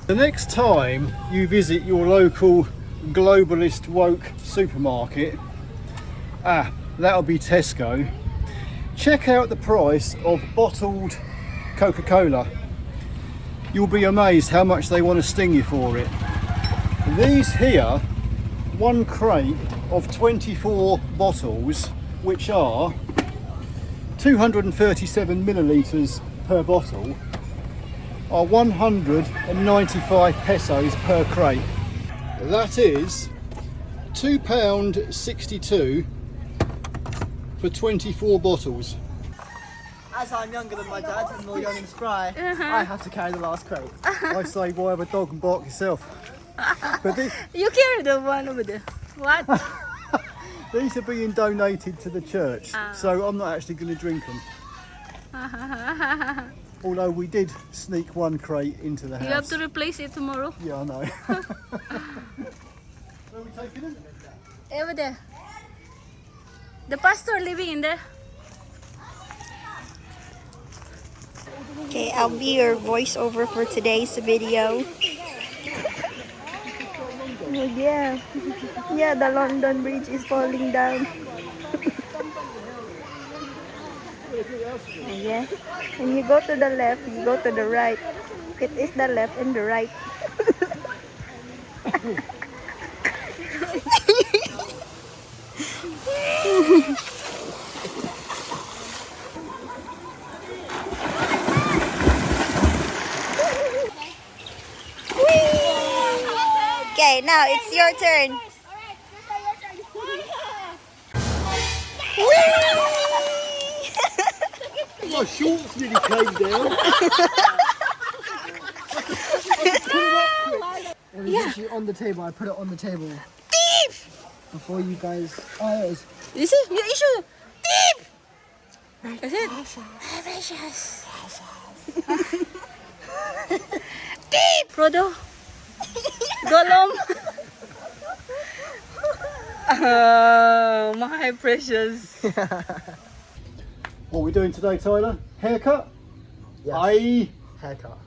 The next time you visit your local globalist woke supermarket, that'll be Tesco, check out the price of bottled Coca-Cola. You'll be amazed how much they want to sting you for it. These here, one crate of 24 bottles, which are 237 millilitres per bottle, are 195 pesos per crate. That is £2.62 for 24 bottles. As I'm younger than my dad and more young and spry, I have to carry the last crate. I say, why have a dog and bark yourself? But You carry the one over there. What? these are being donated to the church, so I'm not actually going to drink them. Although we did sneak one crate into the house. You have to replace it tomorrow. Yeah, I know. Where are we taking them? Over there. The pastor living in there. Okay, I'll be your voiceover for today's video. Yeah, yeah, the London Bridge is falling down. Yeah, when you go to the left, you go to the right. It is the left and the right. Okay, now it's your turn. My shorts nearly came down. It was actually on the table. I put it on the table. Thief! Before you guys... Oh, it was... This is your issue. Thief! Is it? Precious. Thief! Frodo. Gollum. Oh, my precious. What are we doing today, Tyler? Haircut? Yes. Aye. Haircut.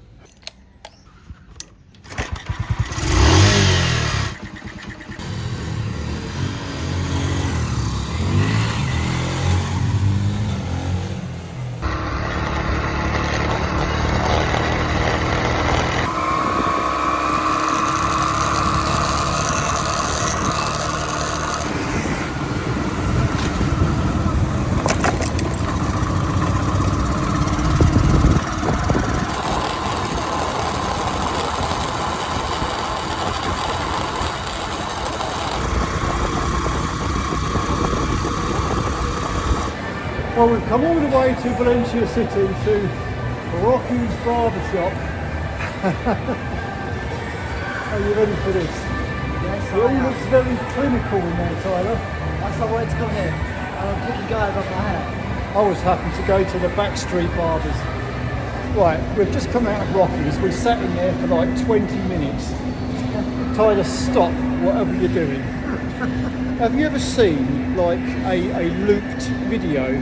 Well, we've come all the way to Valencia City to Rocky's barber shop. Are you ready for this? Yes, It all looks very clinical in there, Tyler. That's why I wanted to come here. I'm picking guys off my hair. I was happy to go to the backstreet barbers. Right, we've just come out of Rocky's. We sat in there for like 20 minutes. Tyler, stop whatever you're doing. Have you ever seen like a looped video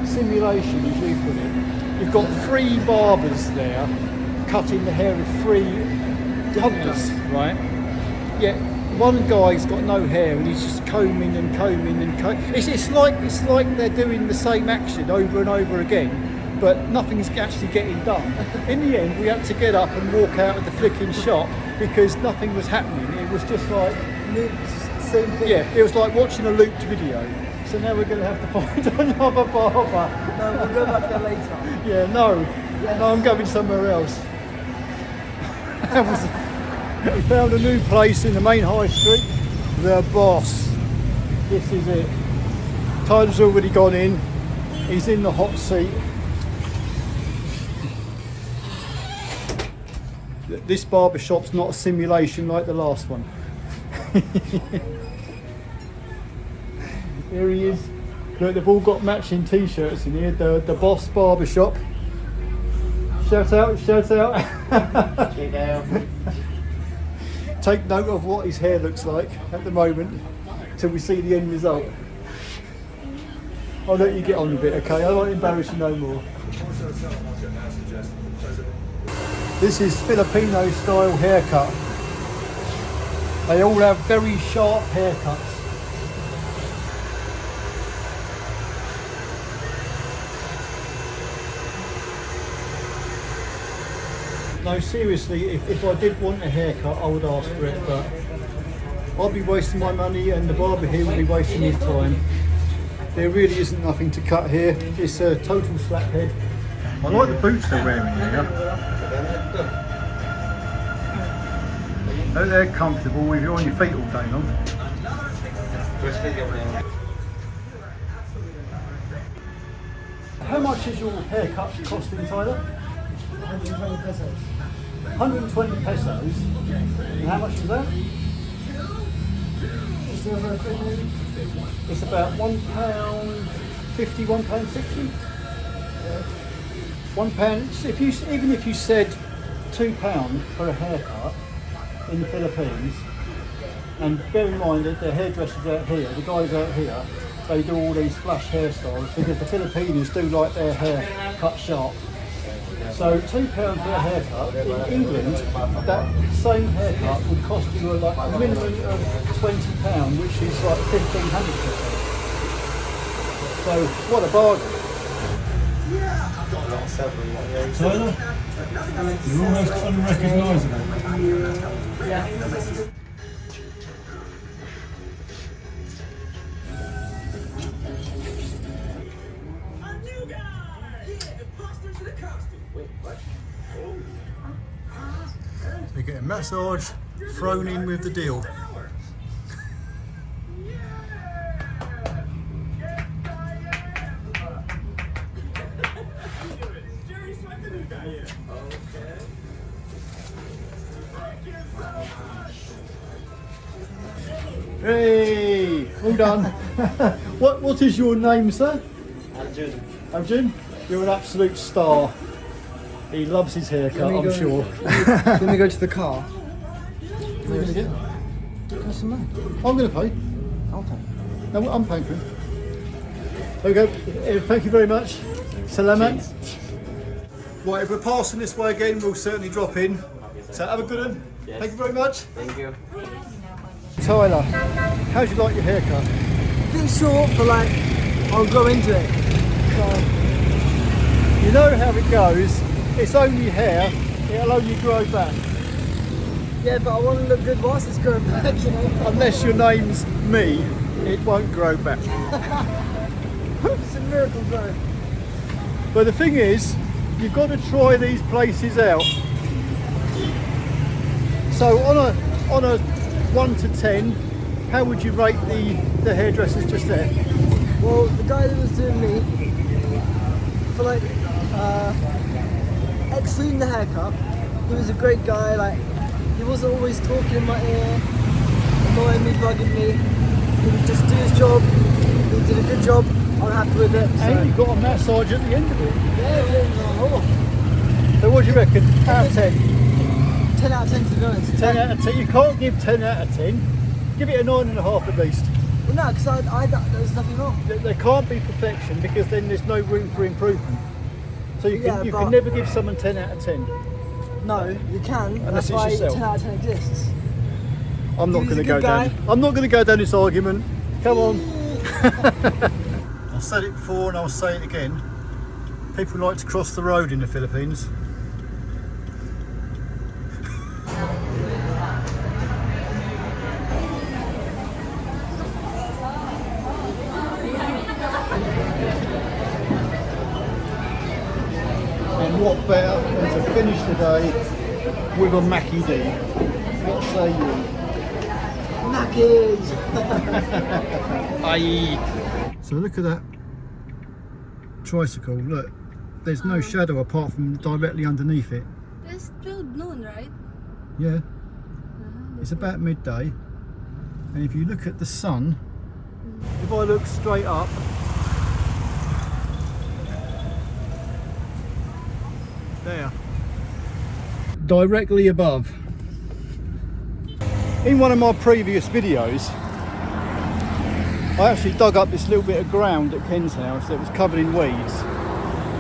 simulation, as you put it? You've got 3 barbers there cutting the hair of 3 hunters, right? Yeah, one guy's got no hair and he's just combing and combing and combing. It's like they're doing the same action over and over again, but nothing's actually getting done. In the end, we had to get up and walk out of the flicking shop because nothing was happening. It was just like Same thing. yeah, it was like watching a looped video. So now we're going to have to find another barber. No, we'll go back there later. Yeah, no. Yes. No, I'm going somewhere else. We found a new place in the main high street. The Boss. This is it. Tyler's already gone in. He's in the hot seat. This barber shop's not a simulation like the last one. Here he is. Look, they've all got matching t-shirts in here. The Bos Barbers. Shout out, shout out. Check out. Take note of what his hair looks like at the moment till we see the end result. I'll let you get on with it, okay? I won't embarrass you no more. This is Filipino style haircut. They all have very sharp haircuts. No, seriously, if I did want a haircut, I would ask for it, but I'd be wasting my money and the barber here would be wasting his time. There really isn't nothing to cut here. It's a total slap head. I like the boots they're wearing here. They're comfortable if you're on your feet all day long. How much is your haircut costing, Tyler? 120 pesos. 120 pesos. And how much is that? It's about £1.50, £1.60. £1. Even if you said £2 for a haircut in the Philippines, and bear in mind that the hairdressers out here, the guys out here, they do all these flash hairstyles because the Filipinos do like their hair cut sharp. So £2 for a haircut in England, that same haircut would cost you like a minimum of £20, which is like 1,500 pesos. So what a bargain! Tyler, you're almost unrecognisable. You get a massage thrown in with the deal. Hey, well done. What is your name, sir? Arjun. Arjun, you're an absolute star. He loves his haircut, I'm sure. Let me go to the car. What are you going to get? Customer. I'm going to pay. I'll pay. No, I'm paying for him. Okay, thank you very much. Salamat. Right, if we're passing this way again, we'll certainly drop in. So have a good one. Yes. Thank you very much. Thank you. Tyler, how do you like your haircut? A bit short, but like, I'll grow into it. So, You know how it goes. It's only hair, it'll only grow back. yeah, but I want to look good whilst it's growing back, you know. Unless your name's me, it won't grow back. It's a miracle growth. But the thing is, you've got to try these places out. So on a 1 to 10, how would you rate the hairdressers just there? Well, the guy that was doing me, for like, excluding the haircut, he was a great guy. Like, he wasn't always talking in my ear, annoying me, bugging me. He would just do his job. He did a good job. I'm happy with it. So. And you got a massage at the end of it. Yeah. So what do you reckon? Out of 10? 10 out of 10 to be honest. 10 out of 10. You can't give 10 out of 10. Give it a 9.5 at least. Well, no, because there's nothing wrong. There can't be perfection because then there's no room for improvement. So you can never give someone 10 out of 10. No, you can. Unless That's it's why yourself. 10 out of 10 exists. I'm not He was going to a go good guy. down. I'm not going to go down this argument. Come on. I said it before and I'll say it again. People like to cross the road in the Philippines. And what better than to finish the day with a Mackie D? What say you? Mackies! Aye. So look at that tricycle. Look, there's no shadow apart from directly underneath it. It's 12 noon, right? Yeah. It's about midday. And if you look at the sun, if I look straight up, there, directly above. In one of my previous videos, I actually dug up this little bit of ground at Ken's house that was covered in weeds.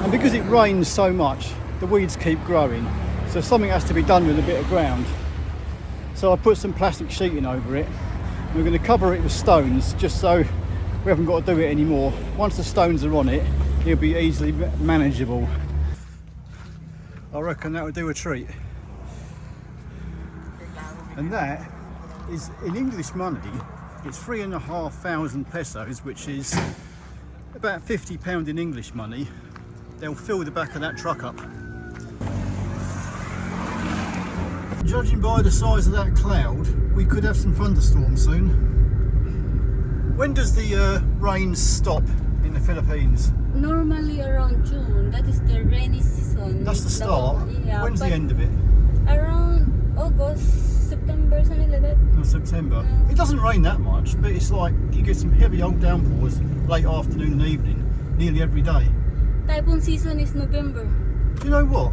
And because it rains so much, the weeds keep growing. So something has to be done with a bit of ground. So I put some plastic sheeting over it. We're going to cover it with stones just so we haven't got to do it anymore. Once the stones are on it, it'll be easily manageable. I reckon that would do a treat. And that is, in English money, it's 3,500 pesos, which is about £50 in English money. They'll fill the back of that truck up. Judging by the size of that cloud, we could have some thunderstorms soon. When does the rain stop in the Philippines? Normally around June. That is the rainy season. That's the start. Yeah, when's the end of it? Around August, September, something like that. Oh, September. It doesn't rain that much, but it's like you get some heavy old downpours late afternoon and evening, nearly every day. Typhoon season is November. Do you know what?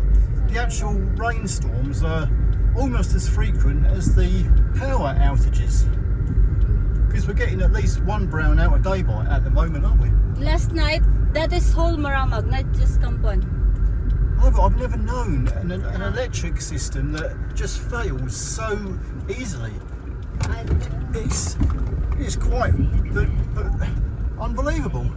The actual rainstorms are almost as frequent as the power outages. Because we're getting at least one brownout a day at the moment, aren't we? Last night, that is whole Maramag, not just Kampon. Oh, but I've never known an electric system that just fails so easily. It's quite but unbelievable.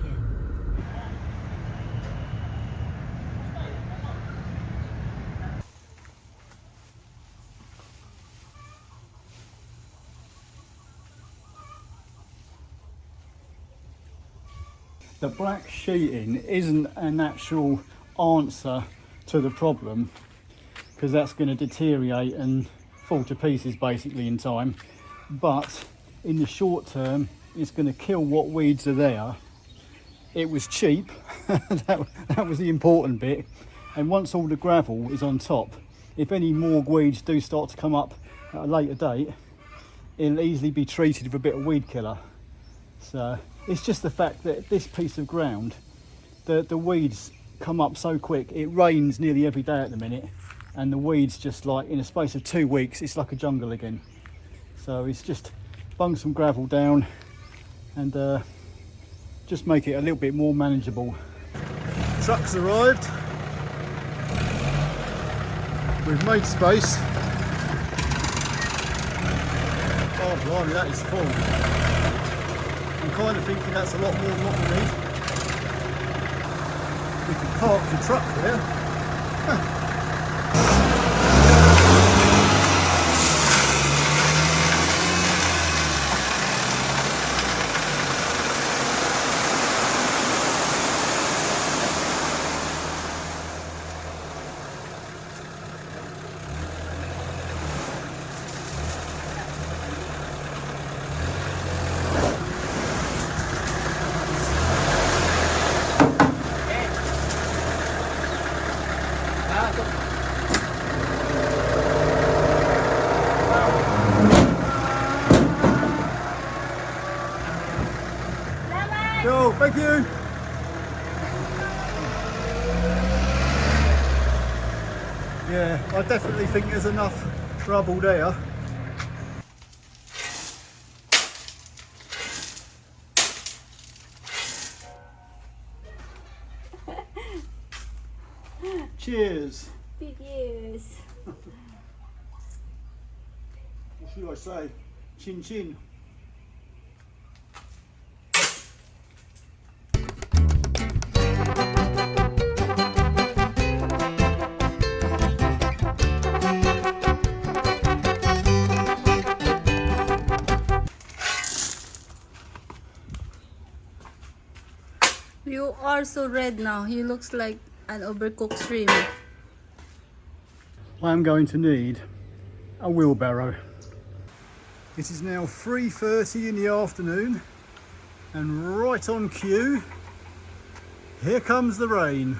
The black sheeting isn't an actual answer to the problem, because that's going to deteriorate and fall to pieces basically in time, but in the short term it's going to kill what weeds are there. It was cheap, that was the important bit, and once all the gravel is on top, if any more weeds do start to come up at a later date, it'll easily be treated with a bit of weed killer. So it's just the fact that this piece of ground, the weeds come up so quick. It rains nearly every day at the minute, and the weeds just, like, in a space of 2 weeks, it's like a jungle again. So it's just bung some gravel down and just make it a little bit more manageable. Truck's arrived. We've made space. Oh blimey, that is full. I'm kind of thinking that's a lot more than what we need. We could park the truck there. Cool, thank you. Yeah, I definitely think there's enough trouble there. Cheers. Big years. What should I say? Chin chin. You are so red now. He looks like an overcooked shrimp. I'm going to need a wheelbarrow. It is now 3:30 in the afternoon, and right on cue, here comes the rain.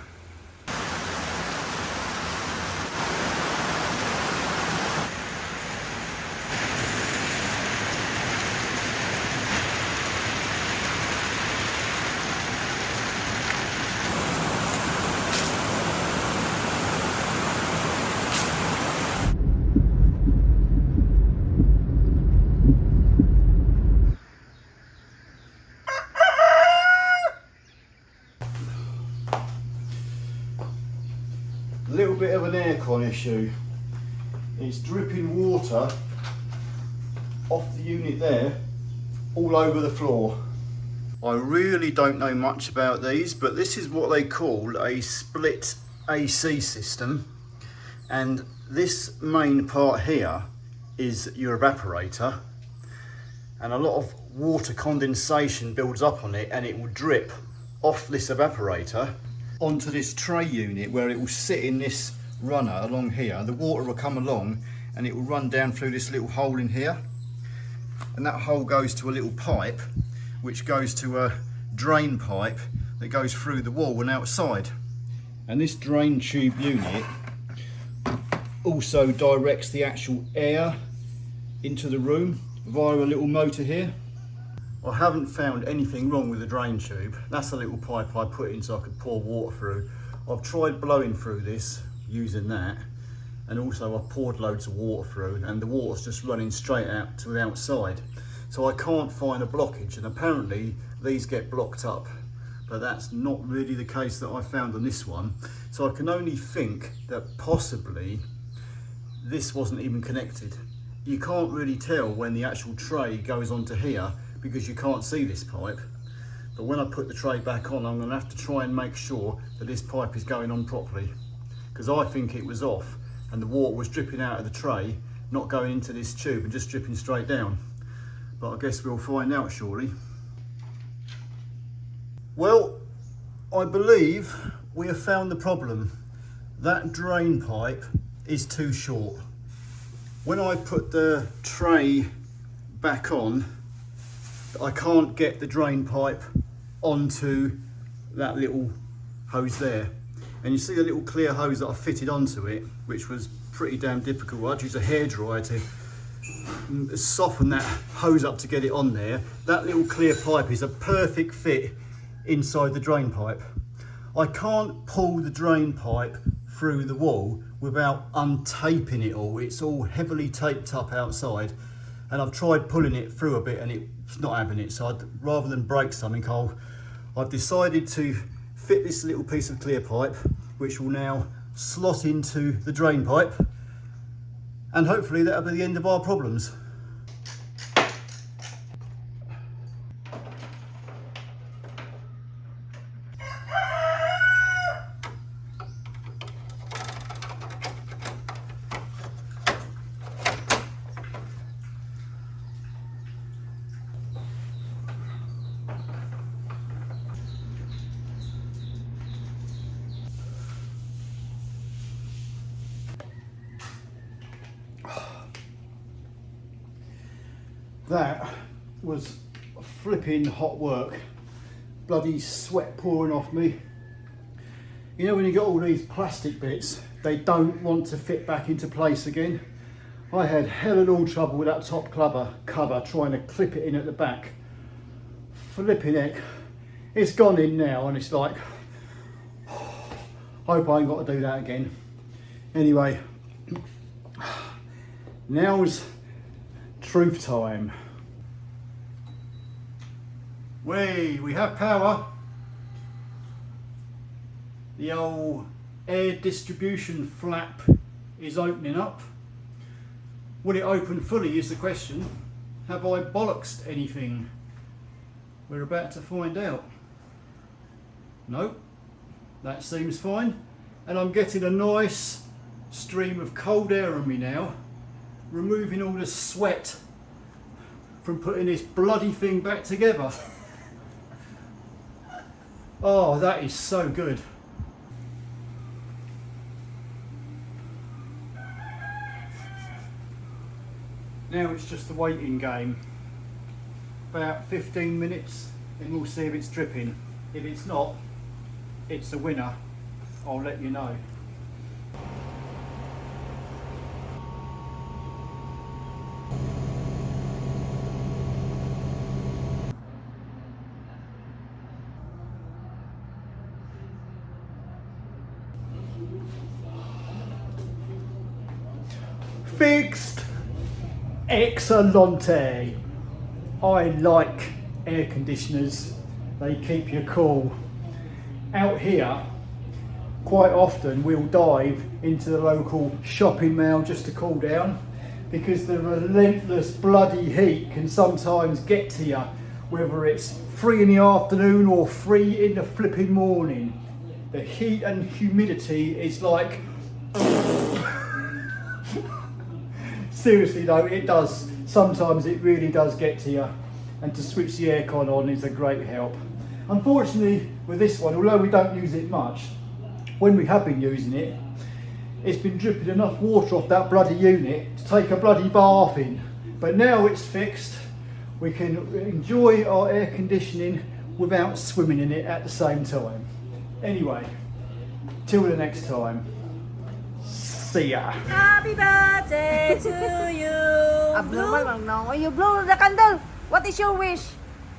little bit of an aircon issue. It's dripping water off the unit there all over the floor. I really don't know much about these, but this is what they call a split AC system, and this main part here is your evaporator, and a lot of water condensation builds up on it and it will drip off this evaporator onto this tray unit where it will sit in this runner along here. The water will come along and it will run down through this little hole in here, and that hole goes to a little pipe which goes to a drain pipe that goes through the wall and outside. And this drain tube unit also directs the actual air into the room via a little motor here. I haven't found anything wrong with the drain tube. That's a little pipe I put in so I could pour water through. I've tried blowing through this using that, and also I've poured loads of water through, and the water's just running straight out to the outside. So I can't find a blockage, and apparently these get blocked up, but that's not really the case that I found on this one. So I can only think that possibly this wasn't even connected. You can't really tell when the actual tray goes onto here because you can't see this pipe. But when I put the tray back on, I'm going to have to try and make sure that this pipe is going on properly, because I think it was off and the water was dripping out of the tray, not going into this tube and just dripping straight down. But I guess we'll find out shortly. Well, I believe we have found the problem. That drain pipe is too short. When I put the tray back on, I can't get the drain pipe onto that little hose there. And you see the little clear hose that I fitted onto it, which was pretty damn difficult. I had to use a hairdryer to soften that hose up to get it on there. That little clear pipe is a perfect fit inside the drain pipe. I can't pull the drain pipe through the wall without untaping it all. It's all heavily taped up outside, and I've tried pulling it through a bit and it's not having it. So rather than break something, I've decided to fit this little piece of clear pipe, which will now slot into the drain pipe, and hopefully that'll be the end of our problems. That was flipping hot work. Bloody sweat pouring off me. You know when you got all these plastic bits, they don't want to fit back into place again. I had hell and all trouble with that top cover trying to clip it in at the back. Flipping heck. It's gone in now and it's like, hope I ain't got to do that again. Anyway, now's truth time. We have power. The old air distribution flap is opening up. Will it open fully is the question. Have I bollocksed anything? We're about to find out. Nope, that seems fine. And I'm getting a nice stream of cold air on me now, removing all the sweat from putting this bloody thing back together. Oh, that is so good. Now it's just the waiting game. About 15 minutes and we'll see if it's dripping. If it's not, it's a winner. I'll let you know. Fixed! Excellente! I like air conditioners, they keep you cool. Out here, quite often we'll dive into the local shopping mall just to cool down, because the relentless bloody heat can sometimes get to you, whether it's 3 in the afternoon or 3 in the flipping morning. The heat and humidity is like... Seriously though, it does. Sometimes it really does get to you, and to switch the aircon on is a great help. Unfortunately with this one, although we don't use it much, when we have been using it, it's been dripping enough water off that bloody unit to take a bloody bath in. But now it's fixed, we can enjoy our air conditioning without swimming in it at the same time. Anyway, till the next time, see ya. Happy birthday to you. Abnormal lang no. You blow the candle. What is your wish?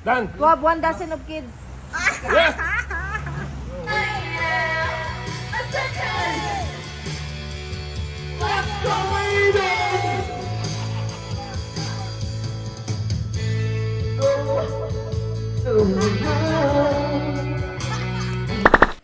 Done. To have 1 dozen of kids. Oh,